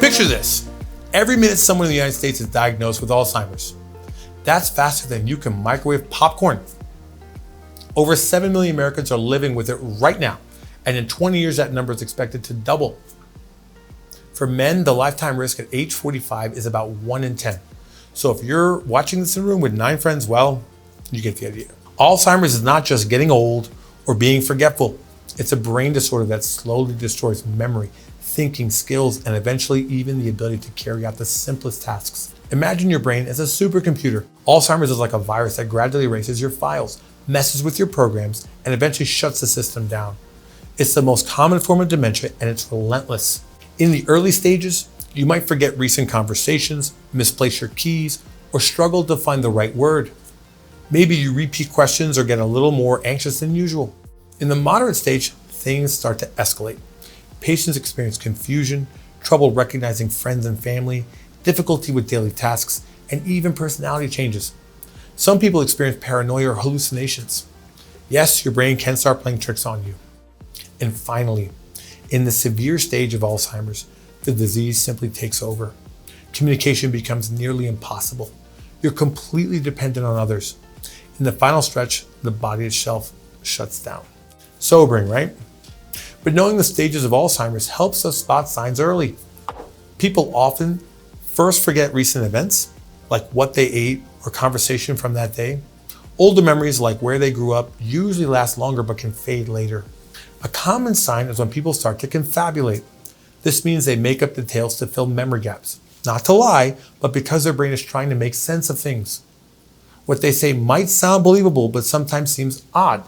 Picture this. Every minute someone in the United States is diagnosed with Alzheimer's. That's faster than you can microwave popcorn. Over 7 million Americans are living with it right now, and in 20 years that number is expected to double. For men, the lifetime risk at age 45 is about 1 in 10. So if you're watching this in a room with 9 friends, well, you get the idea. Alzheimer's is not just getting old or being forgetful. It's a brain disorder that slowly destroys memory, thinking, skills, and eventually even the ability to carry out the simplest tasks. Imagine your brain as a supercomputer. Alzheimer's is like a virus that gradually erases your files, messes with your programs, and eventually shuts the system down. It's the most common form of dementia, and it's relentless. In the early stages, you might forget recent conversations, misplace your keys, or struggle to find the right word. Maybe you repeat questions or get a little more anxious than usual. In the moderate stage, things start to escalate. Patients experience confusion, trouble recognizing friends and family, difficulty with daily tasks, and even personality changes. Some people experience paranoia or hallucinations. Yes, your brain can start playing tricks on you. And finally, in the severe stage of Alzheimer's, the disease simply takes over. Communication becomes nearly impossible. You're completely dependent on others. In the final stretch, the body itself shuts down. Sobering, right? But knowing the stages of Alzheimer's helps us spot signs early. People often first forget recent events, like what they ate or conversation from that day. Older memories, like where they grew up, usually last longer but can fade later. A common sign is when people start to confabulate. This means they make up details to fill memory gaps. Not to lie, but because their brain is trying to make sense of things. What they say might sound believable, but sometimes seems odd.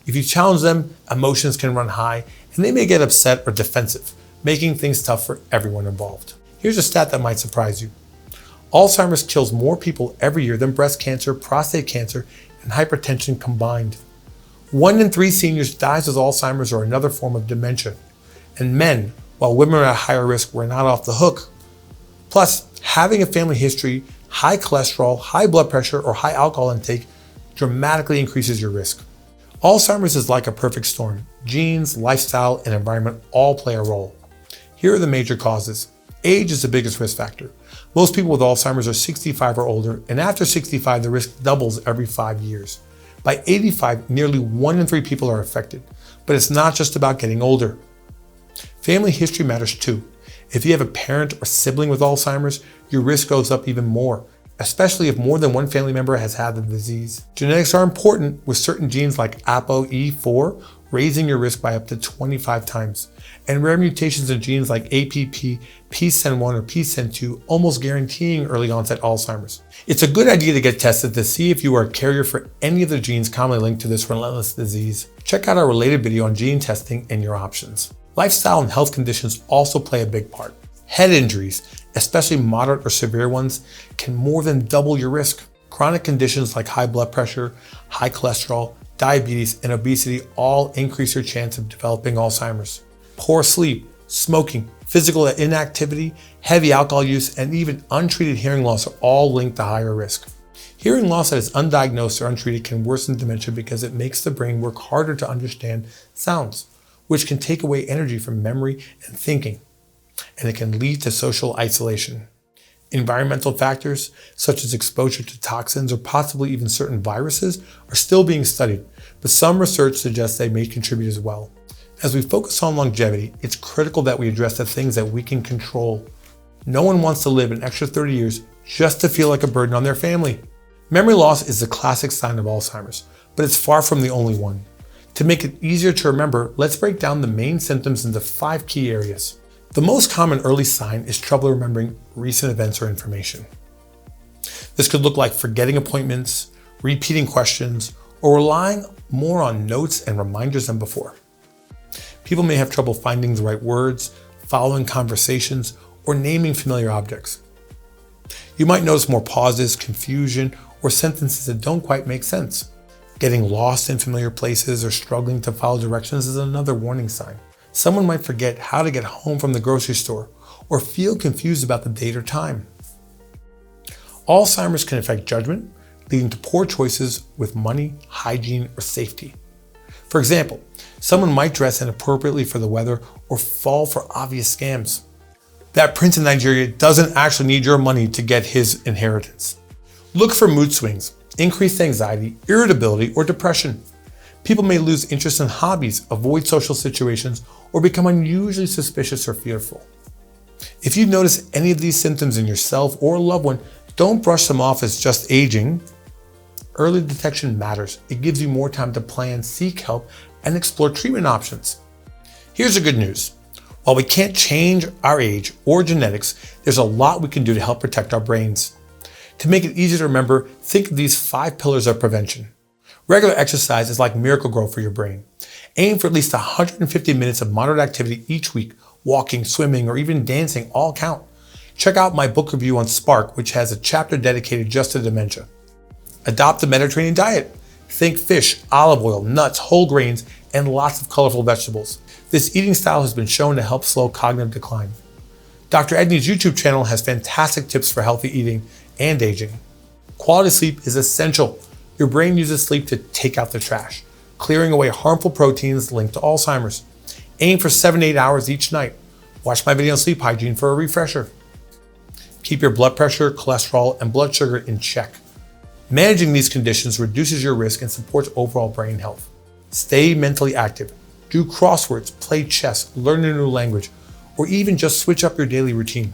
If you challenge them, emotions can run high, and they may get upset or defensive, making things tough for everyone involved. Here's a stat that might surprise you. Alzheimer's kills more people every year than breast cancer, prostate cancer, and hypertension combined. 1 in 3 seniors dies with Alzheimer's or another form of dementia. And men, while women are at higher risk, were not off the hook. Plus, having a family history, high cholesterol, high blood pressure, or high alcohol intake dramatically increases your risk. Alzheimer's is like a perfect storm. Genes, lifestyle, and environment all play a role. Here are the major causes. Age is the biggest risk factor. Most people with Alzheimer's are 65 or older, and after 65, the risk doubles every 5 years. By 85, nearly 1 in 3 people are affected. But it's not just about getting older. Family history matters too. If you have a parent or sibling with Alzheimer's, your risk goes up even more, especially if more than one family member has had the disease. Genetics are important, with certain genes like ApoE4 raising your risk by up to 25 times, and rare mutations in genes like APP, PSEN1, or PSEN2 almost guaranteeing early onset Alzheimer's. It's a good idea to get tested to see if you are a carrier for any of the genes commonly linked to this relentless disease. Check out our related video on gene testing and your options. Lifestyle and health conditions also play a big part. Head injuries, especially moderate or severe ones, can more than double your risk. Chronic conditions like high blood pressure, high cholesterol, diabetes, and obesity all increase your chance of developing Alzheimer's. Poor sleep, smoking, physical inactivity, heavy alcohol use, and even untreated hearing loss are all linked to higher risk. Hearing loss that is undiagnosed or untreated can worsen dementia because it makes the brain work harder to understand sounds, which can take away energy from memory and thinking, and it can lead to social isolation. Environmental factors, such as exposure to toxins or possibly even certain viruses, are still being studied, but some research suggests they may contribute as well. As we focus on longevity, it's critical that we address the things that we can control. No one wants to live an extra 30 years just to feel like a burden on their family. Memory loss is the classic sign of Alzheimer's, but it's far from the only one. To make it easier to remember, let's break down the main symptoms into 5 key areas. The most common early sign is trouble remembering recent events or information. This could look like forgetting appointments, repeating questions, or relying more on notes and reminders than before. People may have trouble finding the right words, following conversations, or naming familiar objects. You might notice more pauses, confusion, or sentences that don't quite make sense. Getting lost in familiar places or struggling to follow directions is another warning sign. Someone might forget how to get home from the grocery store or feel confused about the date or time. Alzheimer's can affect judgment, leading to poor choices with money, hygiene, or safety. For example, someone might dress inappropriately for the weather or fall for obvious scams. That prince in Nigeria doesn't actually need your money to get his inheritance. Look for mood swings, increased anxiety, irritability, or depression. People may lose interest in hobbies, avoid social situations, or become unusually suspicious or fearful. If you notice any of these symptoms in yourself or a loved one, don't brush them off as just aging. Early detection matters. It gives you more time to plan, seek help, and explore treatment options. Here's the good news. While we can't change our age or genetics, there's a lot we can do to help protect our brains. To make it easier to remember, think of these 5 pillars of prevention. Regular exercise is like Miracle-Gro for your brain. Aim for at least 150 minutes of moderate activity each week. Walking, swimming, or even dancing all count. Check out my book review on Spark, which has a chapter dedicated just to dementia. Adopt a Mediterranean diet. Think fish, olive oil, nuts, whole grains, and lots of colorful vegetables. This eating style has been shown to help slow cognitive decline. Dr. Edney's YouTube channel has fantastic tips for healthy eating and aging. Quality sleep is essential. Your brain uses sleep to take out the trash, clearing away harmful proteins linked to Alzheimer's. Aim for 7 to 8 hours each night. Watch my video on sleep hygiene for a refresher. Keep your blood pressure, cholesterol, and blood sugar in check. Managing these conditions reduces your risk and supports overall brain health. Stay mentally active. Do crosswords, play chess, learn a new language, or even just switch up your daily routine.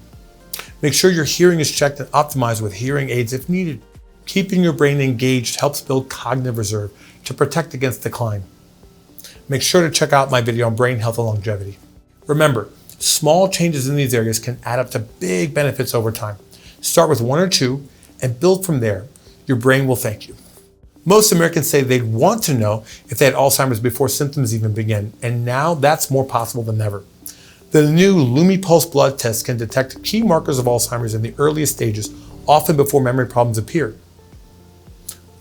Make sure your hearing is checked and optimized with hearing aids if needed. Keeping your brain engaged helps build cognitive reserve to protect against decline. Make sure to check out my video on brain health and longevity. Remember, small changes in these areas can add up to big benefits over time. Start with 1 or 2 and build from there. Your brain will thank you. Most Americans say they'd want to know if they had Alzheimer's before symptoms even begin, and now that's more possible than ever. The new Lumipulse blood test can detect key markers of Alzheimer's in the earliest stages, often before memory problems appear.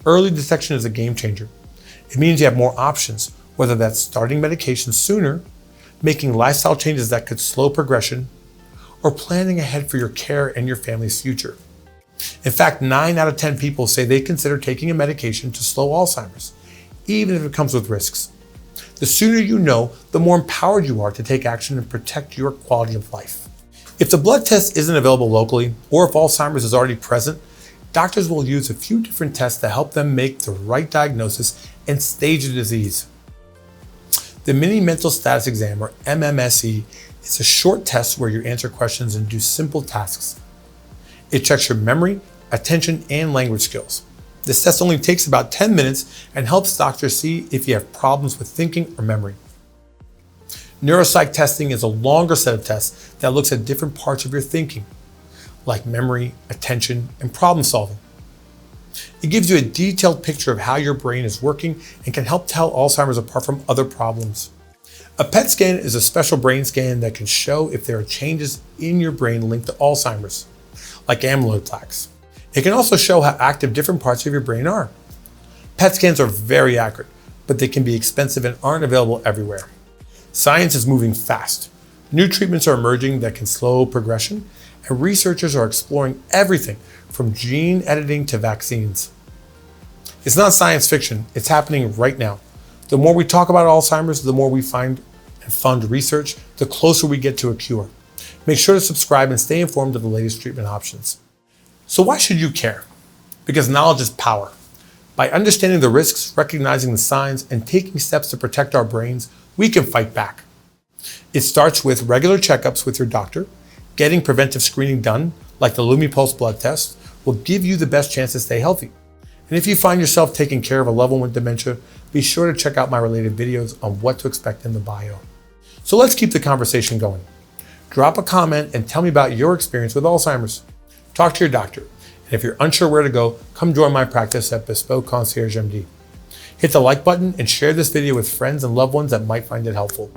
Early detection is a game changer. It means you have more options, whether that's starting medication sooner, making lifestyle changes that could slow progression, or planning ahead for your care and your family's future. In fact, 9 out of 10 people say they consider taking a medication to slow Alzheimer's, even if it comes with risks. The sooner you know, the more empowered you are to take action and protect your quality of life. If the blood test isn't available locally, or if Alzheimer's is already present, doctors will use a few different tests to help them make the right diagnosis and stage the disease. The Mini Mental Status Exam, or MMSE, is a short test where you answer questions and do simple tasks. It checks your memory, attention, and language skills. This test only takes about 10 minutes and helps doctors see if you have problems with thinking or memory. Neuropsych testing is a longer set of tests that looks at different parts of your thinking, like memory, attention, and problem solving. It gives you a detailed picture of how your brain is working and can help tell Alzheimer's apart from other problems. A PET scan is a special brain scan that can show if there are changes in your brain linked to Alzheimer's, like amyloid plaques. It can also show how active different parts of your brain are. PET scans are very accurate, but they can be expensive and aren't available everywhere. Science is moving fast. New treatments are emerging that can slow progression, and researchers are exploring everything from gene editing to vaccines. It's not science fiction, it's happening right now. The more we talk about Alzheimer's, the more we find and fund research, the closer we get to a cure. Make sure to subscribe and stay informed of the latest treatment options. So why should you care? Because knowledge is power. By understanding the risks, recognizing the signs, and taking steps to protect our brains, we can fight back. It starts with regular checkups with your doctor. Getting preventive screening done, like the Lumipulse blood test, will give you the best chance to stay healthy. And if you find yourself taking care of a loved one with dementia, be sure to check out my related videos on what to expect in the bio. So let's keep the conversation going. Drop a comment and tell me about your experience with Alzheimer's. Talk to your doctor. And if you're unsure where to go, come join my practice at Bespoke Concierge MD. Hit the like button and share this video with friends and loved ones that might find it helpful.